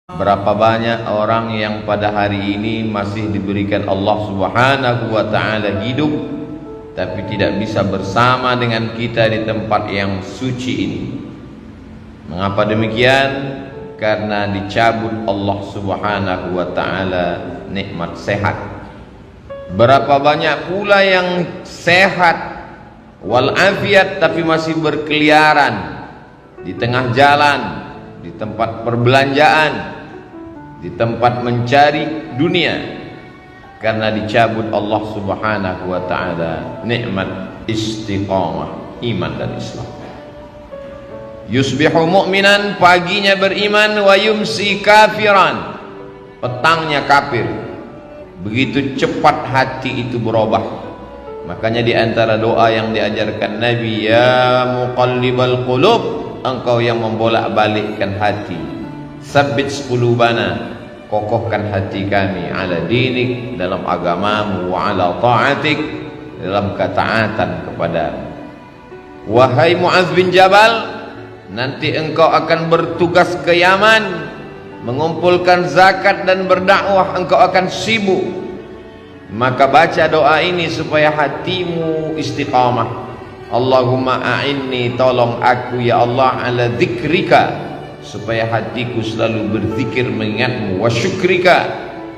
Berapa banyak orang yang pada hari ini masih diberikan Allah Subhanahu wa ta'ala hidup, tapi tidak bisa bersama dengan kita di tempat yang suci ini. Mengapa demikian? Karena dicabut Allah Subhanahu wa ta'ala nikmat sehat. Berapa banyak pula yang sehat walafiat tapi masih berkeliaran di tengah jalan, di tempat perbelanjaan, di tempat mencari dunia, karena dicabut Allah Subhanahu wa ta'ala nikmat istiqamah iman dan Islam. Yusbihu mu'minan, paginya beriman, wa yumsi kafiran, petangnya kafir. Begitu cepat hati itu berubah. Makanya di antara doa yang diajarkan Nabi, ya muqallibal qulub, engkau yang membolak-balikkan hati, sabbit qulubana, kokohkan hati kami, ala dinik, dalam agamamu, wa ala ta'atik, dalam ketaatan kepadamu. Wahai Mu'adz bin Jabal, nanti engkau akan bertugas ke Yaman, mengumpulkan zakat dan berdakwah, engkau akan sibuk. Maka baca doa ini supaya hatimu istiqamah. Allahumma a'inni, tolong aku ya Allah, ala dzikrika, supaya hatiku selalu berzikir mengingatmu, wa syukrika,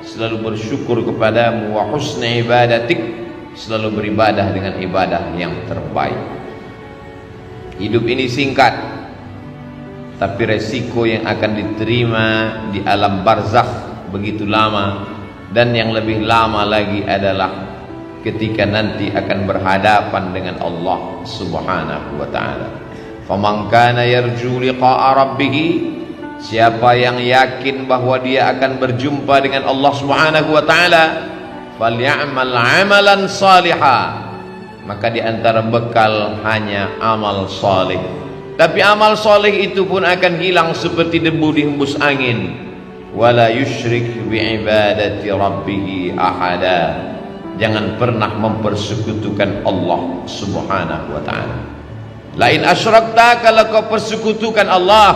selalu bersyukur kepadamu, wa husni ibadatik, selalu beribadah dengan ibadah yang terbaik. Hidup ini singkat, tapi resiko yang akan diterima di alam barzakh begitu lama, dan yang lebih lama lagi adalah ketika nanti akan berhadapan dengan Allah Subhanahu wa ta'ala. Faman kana yarju liqa'a rabbih, siapa yang yakin bahwa dia akan berjumpa dengan Allah Subhanahu wa ta'ala, falyamal 'amalan salihah, maka di antara bekal hanya amal saleh. Tapi amal saleh itu pun akan hilang seperti debu dihembus angin. Wala yusyrik bi'ibadati rabbih ahada, jangan pernah mempersekutukan Allah Subhanahu wa ta'ala. Lain asyrakta, kalau kau persekutukan Allah,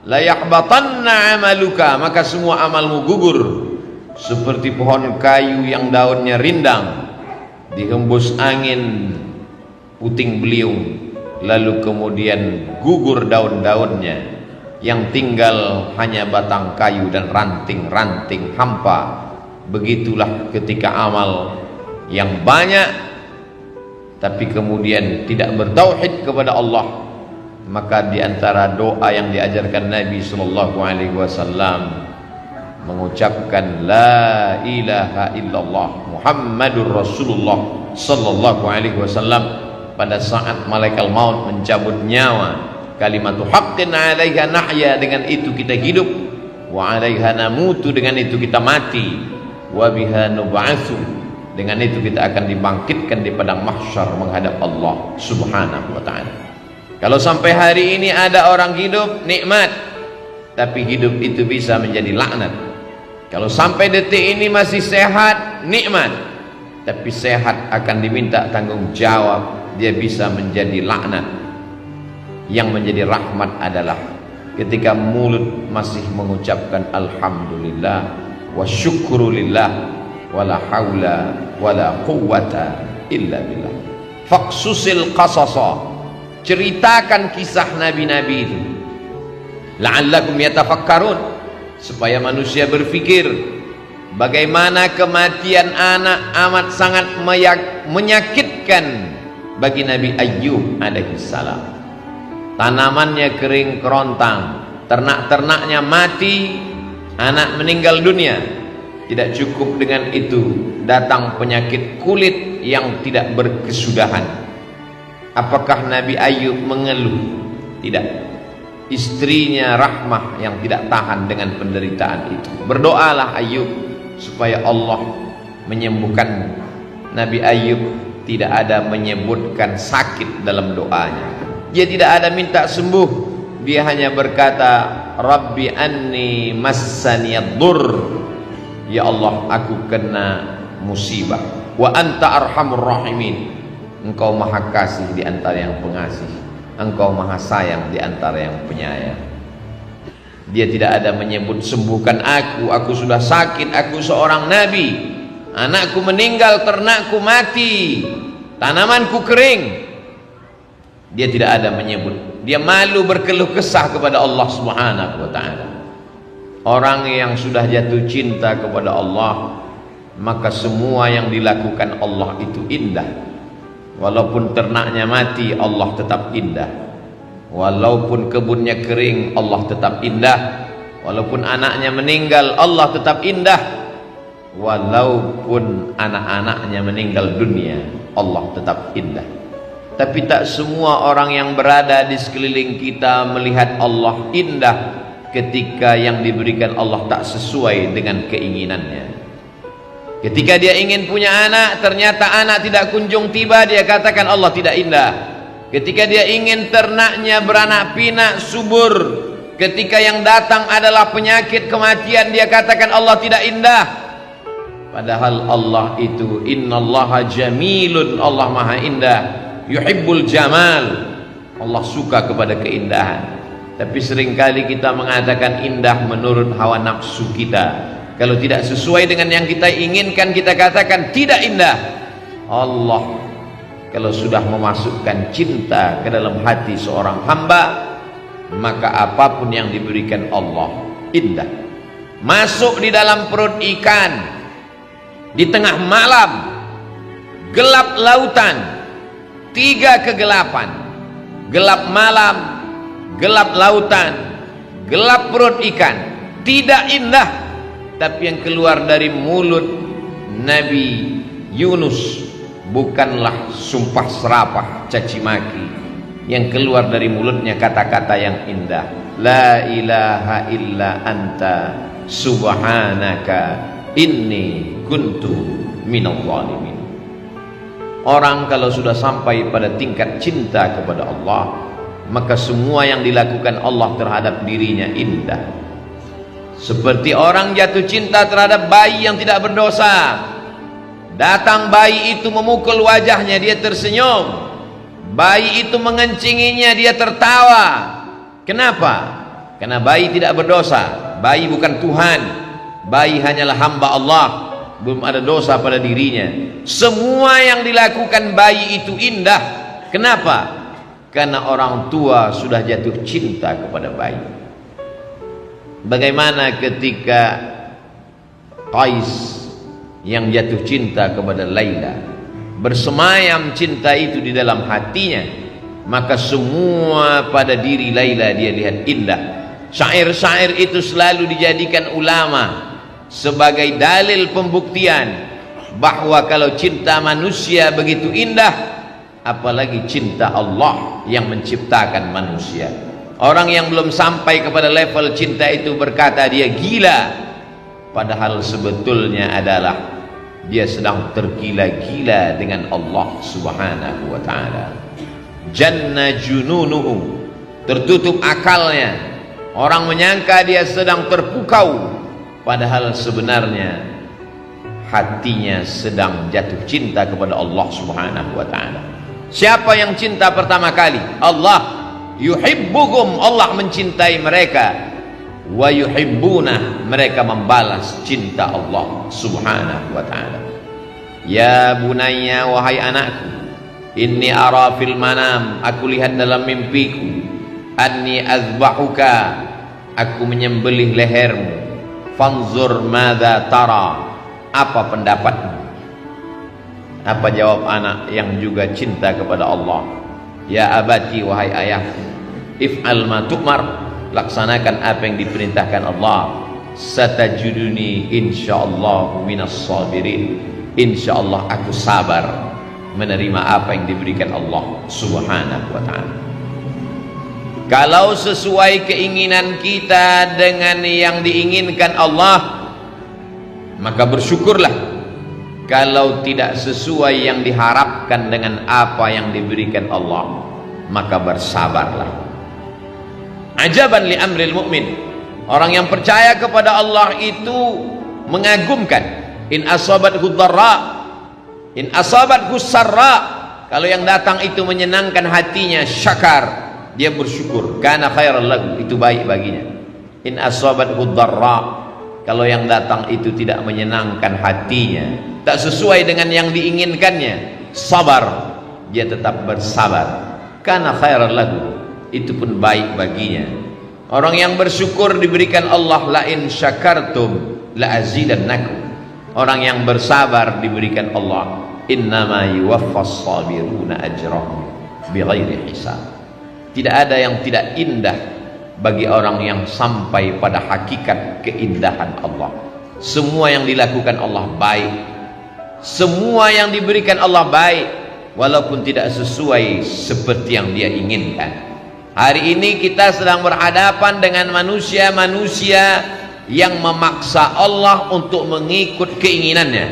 la yahbatanna amaluka, maka semua amalmu gugur. Seperti pohon kayu yang daunnya rindang, dihembus angin puting beliung, lalu kemudian gugur daun-daunnya, yang tinggal hanya batang kayu dan ranting-ranting hampa. Begitulah ketika amal yang banyak tapi kemudian tidak bertauhid kepada Allah. Maka di antara doa yang diajarkan Nabi sallallahu alaihi wasallam, mengucapkan la ilaha illallah Muhammadur Rasulullah sallallahu alaihi wasallam pada saat malaikat maut mencabut nyawa. Kalimatu haqqin 'alaiha nahya, dengan itu kita hidup, wa 'alaiha namutu, dengan itu kita mati, wa biha nub'atsu, dengan itu kita akan dibangkitkan di padang mahsyar menghadap Allah Subhanahu wa ta'ala. Kalau sampai hari ini ada orang hidup nikmat, tapi hidup itu bisa menjadi laknat. Kalau sampai detik ini masih sehat, nikmat, tapi sehat akan diminta tanggung jawab, dia bisa menjadi laknat. Yang menjadi rahmat adalah ketika mulut masih mengucapkan alhamdulillah wa syukrulillah wala haula wala quwwata illa billah. Faqsusil qasasa, ceritakan kisah nabi-nabi itu, la'allakum yatafakkarun, supaya manusia berpikir bagaimana kematian anak amat sangat menyakitkan bagi Nabi Ayyub alaihi salam. Tanamannya kering kerontang, ternak-ternaknya mati, anak meninggal dunia. Tidak cukup dengan itu, datang penyakit kulit yang tidak berkesudahan. Apakah Nabi Ayyub mengeluh? Tidak. Istrinya Rahmah yang tidak tahan dengan penderitaan itu. Berdoalah Ayyub supaya Allah menyembuhkan. Nabi Ayyub tidak ada menyebutkan sakit dalam doanya. Dia tidak ada minta sembuh, dia hanya berkata, Rabbi anni massaniyad-dur, ya Allah, aku kena musibah, wa anta arhamur rahimin, engkau maha kasih di antara yang pengasih, engkau maha sayang di antara yang penyayang. Dia tidak ada menyebut sembuhkan aku sudah sakit, aku seorang nabi, anakku meninggal, ternakku mati, tanamanku kering. Dia tidak ada menyebut. Dia malu berkeluh kesah kepada Allah Subhanahu wa ta'ala. Orang yang sudah jatuh cinta kepada Allah, maka semua yang dilakukan Allah itu indah. Walaupun ternaknya mati, Allah tetap indah. Walaupun kebunnya kering, Allah tetap indah. Walaupun anaknya meninggal, Allah tetap indah. Walaupun anak-anaknya meninggal dunia, Allah tetap indah. Tapi tak semua orang yang berada di sekeliling kita melihat Allah indah ketika yang diberikan Allah tak sesuai dengan keinginannya. Ketika dia ingin punya anak, ternyata anak tidak kunjung tiba, dia katakan Allah tidak indah. Ketika dia ingin ternaknya beranak pinak subur, ketika yang datang adalah penyakit kematian, dia katakan Allah tidak indah. Padahal Allah itu innallaha jamilun, Allah maha indah, yuhibbul jamal, Allah suka kepada keindahan. Tapi seringkali kita mengatakan indah menurut hawa nafsu kita. Kalau tidak sesuai dengan yang kita inginkan, kita katakan tidak indah. Allah kalau sudah memasukkan cinta ke dalam hati seorang hamba, maka apapun yang diberikan Allah indah. Masuk di dalam perut ikan di tengah malam, gelap lautan, 3 kegelapan, gelap malam, gelap lautan, gelap perut ikan, tidak indah. Tapi yang keluar dari mulut Nabi Yunus bukanlah sumpah serapah caci maki. Yang keluar dari mulutnya kata-kata yang indah. La ilaha illa anta subhanaka inni kuntu minadh dhalimin. Orang kalau sudah sampai pada tingkat cinta kepada Allah, maka semua yang dilakukan Allah terhadap dirinya indah. Seperti orang jatuh cinta terhadap bayi yang tidak berdosa. Datang bayi itu memukul wajahnya, dia tersenyum. Bayi itu mengencinginya, dia tertawa. Kenapa? Karena bayi tidak berdosa. Bayi bukan Tuhan. Bayi hanyalah hamba Allah, belum ada dosa pada dirinya. Semua yang dilakukan bayi itu indah. Kenapa? Karena orang tua sudah jatuh cinta kepada bayi. Bagaimana ketika Qais yang jatuh cinta kepada Laila, bersemayam cinta itu di dalam hatinya, maka semua pada diri Laila dia lihat indah. Syair-syair itu selalu dijadikan ulama sebagai dalil pembuktian bahwa kalau cinta manusia begitu indah, apalagi cinta Allah yang menciptakan manusia. Orang yang belum sampai kepada level cinta itu berkata dia gila, padahal sebetulnya adalah dia sedang tergila-gila dengan Allah Subhanahu wa ta'ala. Janna jununuhu, tertutup akalnya. Orang menyangka dia sedang terpukau, padahal sebenarnya hatinya sedang jatuh cinta kepada Allah Subhanahu wa ta'ala. Siapa yang cinta pertama kali? Allah. Yuhibbuhum, Allah mencintai mereka. Wa yuhibbuna, mereka membalas cinta Allah Subhanahu wa ta'ala. Ya bunayya, wahai anakku, inni ara fil manam, aku lihat dalam mimpiku, anni azbahuka, aku menyembelih lehermu. Fanzur madza tara, apa pendapatmu? Apa jawab anak yang juga cinta kepada Allah? Ya abati, wahai ayahku, if'al ma tu'mar, laksanakan apa yang diperintahkan Allah. Satajuduni insyaallah minas sabirin, insyaallah aku sabar menerima apa yang diberikan Allah Subhanahu wa ta'ala. Kalau sesuai keinginan kita dengan yang diinginkan Allah, maka bersyukurlah. Kalau tidak sesuai yang diharapkan dengan apa yang diberikan Allah, maka bersabarlah. Ajaban li amril mu'min, orang yang percaya kepada Allah itu mengagumkan. In asabathu dharra, in asabathu sarra, kalau yang datang itu menyenangkan hatinya, syakar, dia bersyukur. Kana khairal lahu, itu baik baginya. In asabathu dharra, kalau yang datang itu tidak menyenangkan hatinya, tak sesuai dengan yang diinginkannya, sabar, dia tetap bersabar. Kana khairan lahu, itu pun baik baginya. Orang yang bersyukur diberikan Allah, la in syakartum la azidannakum. Orang yang bersabar diberikan Allah, innama yuwaffas sabiruna ajrahum bighairi hisab. Tidak ada yang tidak indah bagi orang yang sampai pada hakikat keindahan Allah. Semua yang dilakukan Allah baik, semua yang diberikan Allah baik, walaupun tidak sesuai seperti yang dia inginkan. Hari ini kita sedang berhadapan dengan manusia-manusia yang memaksa Allah untuk mengikut keinginannya,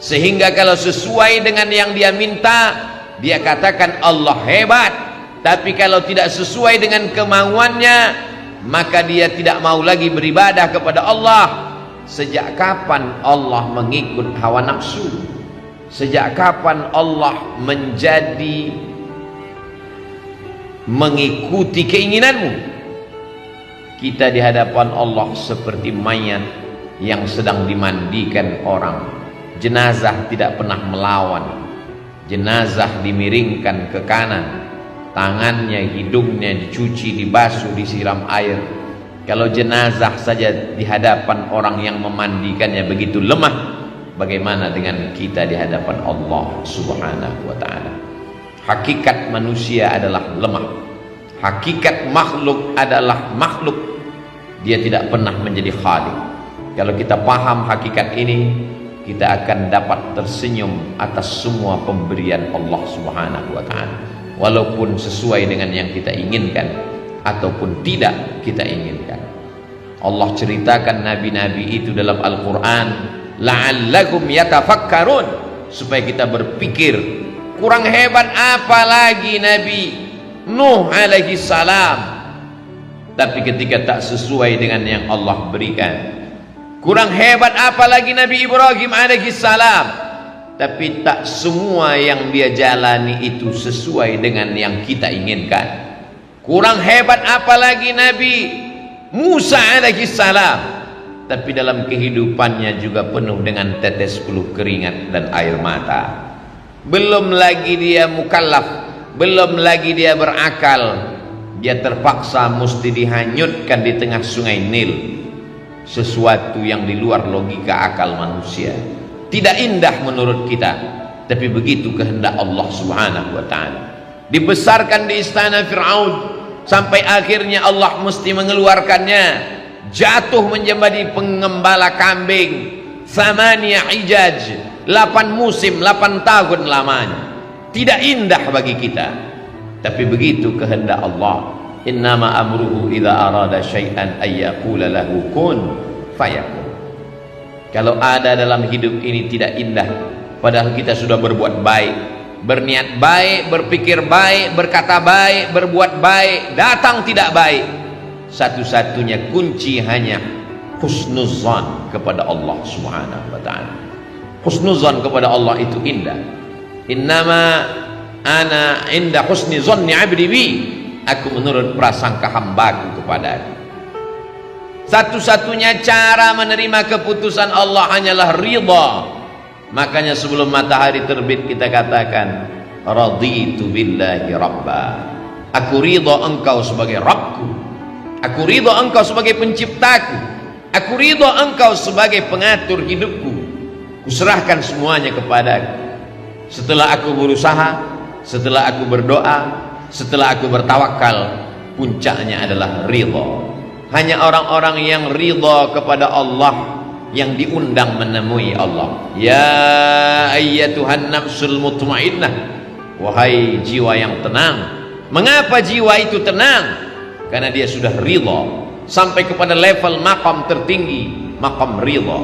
sehingga kalau sesuai dengan yang dia minta, dia katakan Allah hebat. Tapi kalau tidak sesuai dengan kemauannya, maka dia tidak mau lagi beribadah kepada Allah. Sejak kapan Allah mengikut hawa nafsu? Sejak kapan Allah menjadi mengikuti keinginanmu? Kita di hadapan Allah seperti mayat yang sedang dimandikan orang. Jenazah tidak pernah melawan. Jenazah dimiringkan ke kanan, tangannya, hidungnya dicuci, dibasuh, disiram air. Kalau jenazah saja di hadapan orang yang memandikannya begitu lemah, bagaimana dengan kita di hadapan Allah Subhanahu wa ta'ala? Hakikat manusia adalah lemah. Hakikat makhluk adalah makhluk. Dia tidak pernah menjadi khalik. Kalau kita paham hakikat ini, kita akan dapat tersenyum atas semua pemberian Allah Subhanahu wa ta'ala, walaupun sesuai dengan yang kita inginkan ataupun tidak kita inginkan. Allah ceritakan nabi-nabi itu dalam Al-Quran, la'allakum yatafakkarun, supaya kita berpikir. Kurang hebat apa lagi Nabi Nuh alaihi salam, tapi ketika tak sesuai dengan yang Allah berikan. Kurang hebat apa lagi Nabi Ibrahim alaihi salam, tapi tak semua yang dia jalani itu sesuai dengan yang kita inginkan. Kurang hebat apalagi Nabi Musa alaihi salam, tapi dalam kehidupannya juga penuh dengan tetes peluh keringat dan air mata. Belum lagi dia mukallaf, belum lagi dia berakal, dia terpaksa mesti dihanyutkan di tengah sungai Nil, sesuatu yang di luar logika akal manusia. Tidak indah menurut kita, tapi begitu kehendak Allah Subhanahu wa ta'ala. Dibesarkan di istana Fir'aun sampai akhirnya Allah mesti mengeluarkannya, jatuh menjadi pengembala kambing. Thamaniya hijaj, 8 musim, 8 tahun lamanya. Tidak indah bagi kita, tapi begitu kehendak Allah. Innama amruhu idza arada syai'an ayyaqula lahu kun fayakun. Kalau ada dalam hidup ini tidak indah, padahal kita sudah berbuat baik, berniat baik, berpikir baik, berkata baik, berbuat baik, datang tidak baik, satu-satunya kunci hanya husnuzan kepada Allah Subhanahu wa ta'ala. Husnuzan kepada Allah itu indah. Innama ana inda husni zanni 'abdi bi, aku menurut prasangka hambaku kepada aku. Satu-satunya cara menerima keputusan Allah hanyalah ridha. Makanya sebelum matahari terbit kita katakan, raditu billahi rabba, aku ridha engkau sebagai Rabbku, aku ridha engkau sebagai penciptaku, aku ridha engkau sebagai pengatur hidupku, kuserahkan semuanya kepadaku. Setelah aku berusaha, setelah aku berdoa, setelah aku bertawakal, puncaknya adalah ridha. Hanya orang-orang yang ridha kepada Allah yang diundang menemui Allah. Ya ayyatuhan nafsul mutmainnah, wahai jiwa yang tenang. Mengapa jiwa itu tenang? Karena dia sudah ridha sampai kepada level maqam tertinggi, maqam ridha.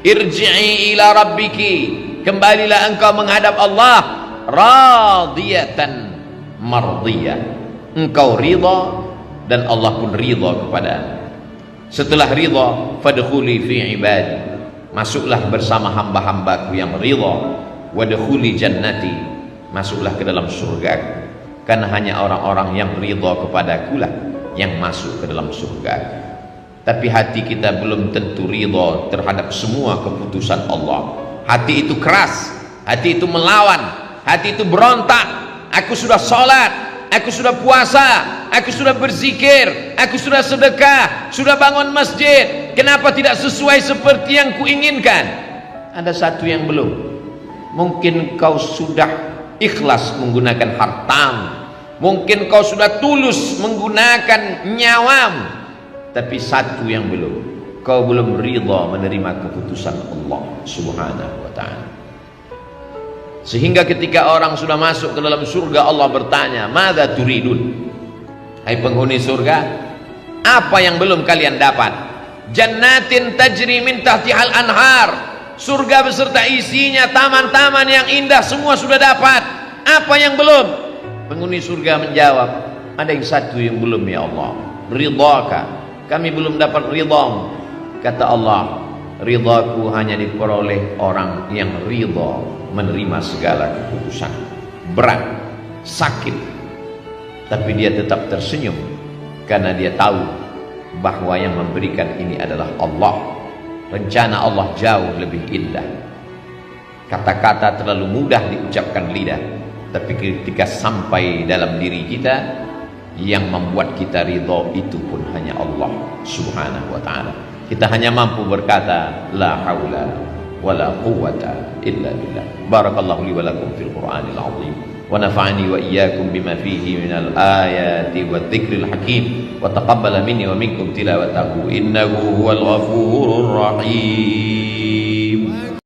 Irji'i ila rabbiki, kembalilah engkau menghadap Allah, radiyatan mardiyah. Engkau ridha dan Allah pun ridha kepada. Setelah ridha, fadkhuli fi ibadi, masuklah bersama hamba-hambaku yang ridha. Wadkhuli jannati, masuklah ke dalam surgaku. Karena hanya orang-orang yang ridha kepadaku lah yang masuk ke dalam surgaku. tapi hati kita belum tentu ridha terhadap semua keputusan Allah. Hati itu keras, hati itu melawan, hati itu berontak. Aku sudah sholat, aku sudah puasa, aku sudah berzikir, aku sudah sedekah, sudah bangun masjid, kenapa tidak sesuai seperti yang kuinginkan? Ada satu yang belum. Mungkin kau sudah ikhlas menggunakan hartamu, mungkin kau sudah tulus menggunakan nyawamu, tapi satu yang belum, kau belum ridha menerima keputusan Allah Subhanahu wa ta'ala. Sehingga ketika orang sudah masuk ke dalam surga, Allah bertanya, "Madza turidun?" Hai penghuni surga, apa yang belum kalian dapat? Jannatin tajri min tahtihal anhar. Surga beserta isinya, taman-taman yang indah, semua sudah dapat. Apa yang belum? Penghuni surga menjawab, ada yang satu yang belum ya Allah. Ridhaka, kami belum dapat ridhamu. Kata Allah, ridhaku hanya diperoleh orang yang ridha menerima segala keputusan. Berat, sakit, tapi dia tetap tersenyum karena dia tahu bahwa yang memberikan ini adalah Allah. Rencana Allah jauh lebih indah. Kata-kata terlalu mudah diucapkan lidah, tapi ketika sampai dalam diri kita, yang membuat kita ridha itu pun hanya Allah Subhanahu wa ta'ala. Kita hanya mampu berkata la haula wala quwwata illa billah. Barakallahu li wa lakum fil Qur'anil azim wa nafa'ani wa iyyakum bima fihi minal ayati wadh-dhikril hakim wa taqabbala minni wa minkum tilawatahu innahu huwal ghafurur rahim.